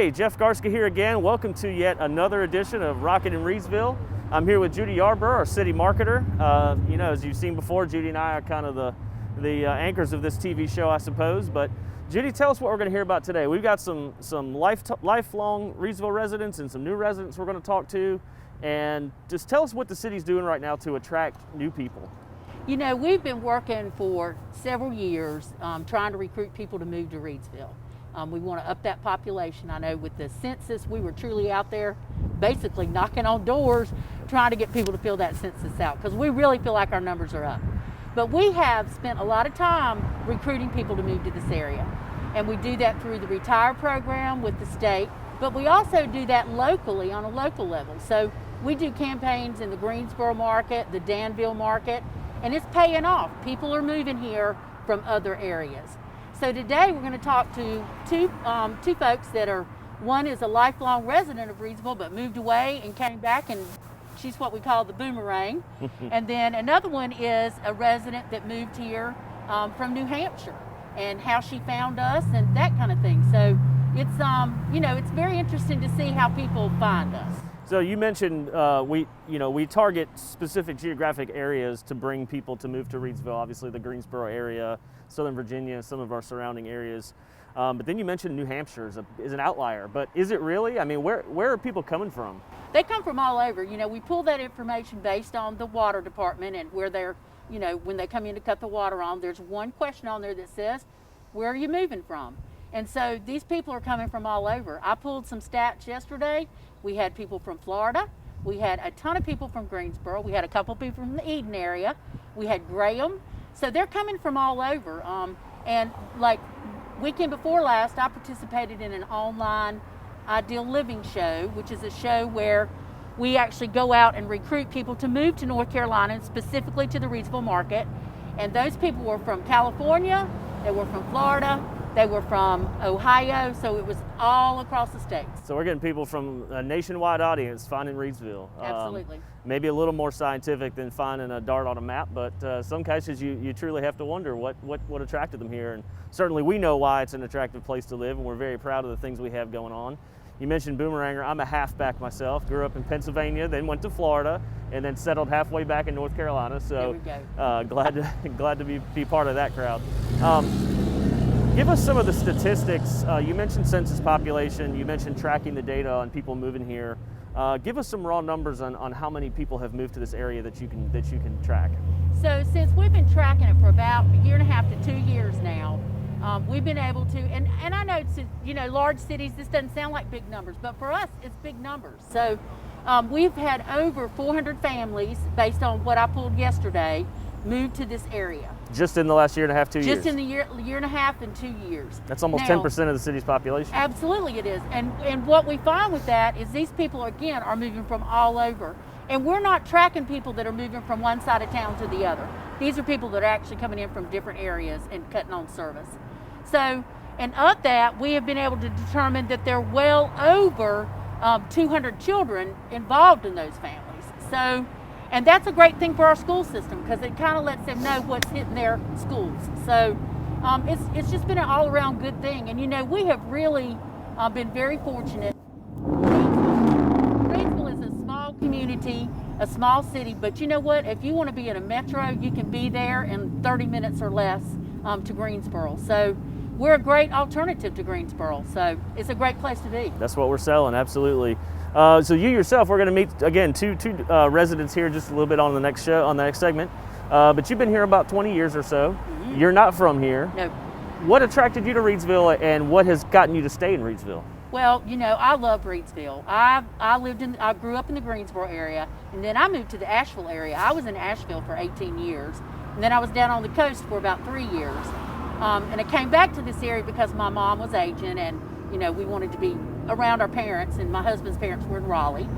Hey, Jeff Garska here again. Welcome to yet another edition of Rock It In Reidsville. I'm here with Judy Yarborough, our city marketer. As you've seen before, Judy and I are kind of the anchors of this TV show, I suppose. But Judy, tell us what we're going to hear about today. We've got some lifelong Reidsville residents and some new residents we're going to talk to. And just tell us what the city's doing right now to attract new people. You know, we've been working for several years trying to recruit people to move to Reidsville. We want to up that population. I know with the census, we were truly out there basically knocking on doors trying to get people to fill that census out because we really feel like our numbers are up. But we have spent a lot of time recruiting people to move to this area. And we do that through the Retire program with the state, but we also do that locally on a local level. So we do campaigns in the Greensboro market, the Danville market, and it's paying off. People are moving here from other areas. So today we're going to talk to two folks that are, one is a lifelong resident of Reidsville but moved away and came back, and she's what we call the boomerang. And then another one is a resident that moved here from New Hampshire and how she found us and that kind of thing. So it's, it's very interesting to see how people find us. So you mentioned we target specific geographic areas to bring people to move to Reidsville, obviously the Greensboro area, Southern Virginia, some of our surrounding areas. But then you mentioned New Hampshire is an outlier, but is it really? I mean, where are people coming from? They come from all over. You know, we pull that information based on the water department and where they're, when they come in to cut the water on, there's one question on there that says, where are you moving from? And so these people are coming from all over. I pulled some stats yesterday. We had people from Florida. We had a ton of people from Greensboro. We had a couple people from the Eden area. We had Graham. So they're coming from all over. And like weekend before last, I participated in an online Ideal Living show, which is a show where we actually go out and recruit people to move to North Carolina, and specifically to the Reidsville market. And those people were from California, they were from Florida, they were from Ohio, so it was all across the state. So we're getting people from a nationwide audience finding Reidsville. Absolutely. Maybe a little more scientific than finding a dart on a map, but some cases you truly have to wonder what attracted them here. And certainly we know why it's an attractive place to live, and we're very proud of the things we have going on. You mentioned boomeranger. I'm a halfback myself. Grew up in Pennsylvania, then went to Florida, and then settled halfway back in North Carolina. So glad to be part of that crowd. Give us some of the statistics. You mentioned census population. You mentioned tracking the data on people moving here. Give us some raw numbers on how many people have moved to this area that you can track. So since we've been tracking it for about a year and a half to 2 years now, we've been able to, and I know it's, large cities, this doesn't sound like big numbers, but for us, it's big numbers. So we've had over 400 families, based on what I pulled yesterday, moved to this area. Just in the last year and a half, 2 years? Just in the year and a half and 2 years. That's almost 10% of the city's population. Absolutely it is. And what we find with that is these people, again, are moving from all over. And we're not tracking people that are moving from one side of town to the other. These are people that are actually coming in from different areas and cutting on service. So, and of that, we have been able to determine that there are well over 200 children involved in those families. So, and that's a great thing for our school system because it kind of lets them know what's hitting their schools. So it's just been an all-around good thing. And we have really been very fortunate. Reidsville is a small community, a small city, but you know what? If you want to be in a metro, you can be there in 30 minutes or less to Greensboro. So we're a great alternative to Greensboro. So it's a great place to be. That's what we're selling, absolutely. So you yourself, we're going to meet again two residents here just a little bit on the next show, on the next segment. But you've been here about 20 years or so. Mm-hmm. You're not from here. No. What attracted you to Reidsville, and what has gotten you to stay in Reidsville? Well, I love Reidsville. I grew up in the Greensboro area, and then I moved to the Asheville area. I was in Asheville for 18 years, and then I was down on the coast for about 3 years. And I came back to this area because my mom was aging, and we wanted to be around our parents, and my husband's parents were in Raleigh.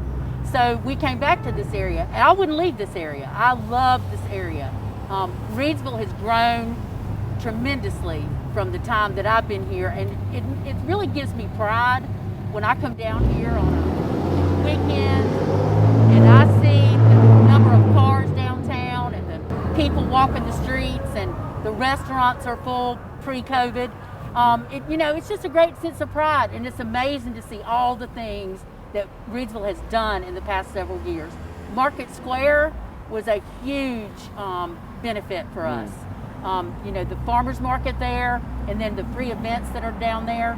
So we came back to this area, and I wouldn't leave this area. I love this area. Reidsville has grown tremendously from the time that I've been here, and it really gives me pride when I come down here on a weekend and I see the number of cars downtown and the people walking the streets, and the restaurants are full pre-COVID. It's just a great sense of pride, and it's amazing to see all the things that Reidsville has done in the past several years. Market Square was a huge benefit for us. The farmers market there, and then the free events that are down there.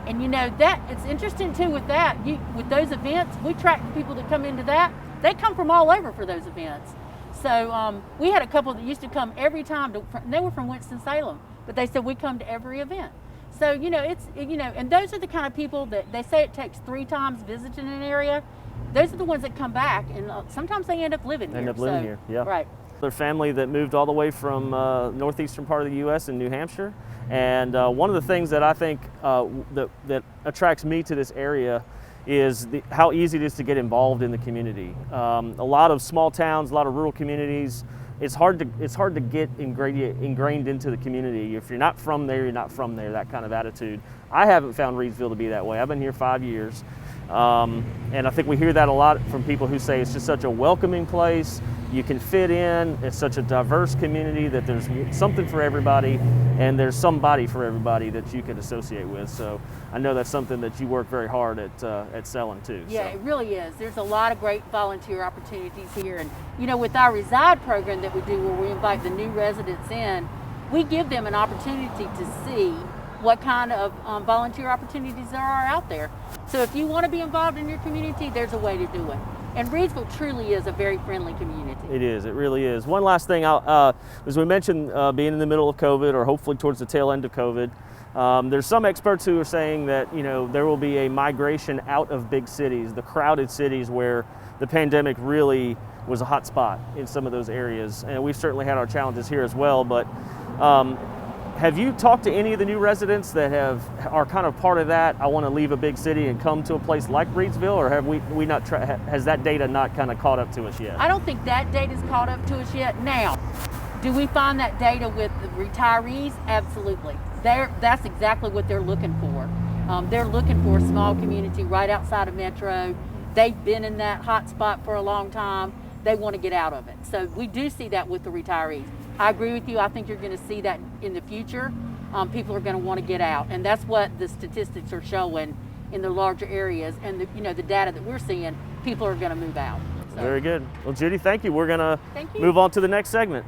And that it's interesting too with that. With those events, we track the people that come into that. They come from all over for those events. So we had a couple that used to come every time. They were from Winston-Salem, but they said we come to every event. So and those are the kind of people that they say it takes 3 times visiting an area. Those are the ones that come back, and sometimes they end up living here. Here, yeah. Right. Their family that moved all the way from northeastern part of the U.S. in New Hampshire, and one of the things that I think that attracts me to this area is how easy it is to get involved in the community. A lot of small towns, a lot of rural communities, it's hard to get ingrained into the community. If you're not from there, you're not from there, that kind of attitude. I haven't found Reidsville to be that way. I've been here 5 years. And I think we hear that a lot from people who say it's just such a welcoming place. You can fit in. It's such a diverse community that there's something for everybody, and there's somebody for everybody that you can associate with. So I know that's something that you work very hard at selling too. Yeah, so. It really is. There's a lot of great volunteer opportunities here, and with our Reside program that we do, where we invite the new residents in, we give them an opportunity to see what kind of volunteer opportunities there are out there. So if you want to be involved in your community, there's a way to do it. And Reidsville truly is a very friendly community. It is, it really is. One last thing, as we mentioned, being in the middle of COVID, or hopefully towards the tail end of COVID, there's some experts who are saying that there will be a migration out of big cities, the crowded cities where the pandemic really was a hot spot in some of those areas. And we've certainly had our challenges here as well, but have you talked to any of the new residents that are kind of part of that? I want to leave a big city and come to a place like Reidsville, or have we not? Has that data not kind of caught up to us yet? I don't think that data's caught up to us yet. Now, do we find that data with the retirees? Absolutely. That's exactly what they're looking for. They're looking for a small community right outside of Metro. They've been in that hot spot for a long time. They want to get out of it. So we do see that with the retirees. I agree with you. I think you're going to see that in the future. People are going to want to get out, and that's what the statistics are showing in the larger areas. And the data that we're seeing, people are going to move out. So. Very good. Well, Judy, thank you. We're going to Thank you. move on to the next segment.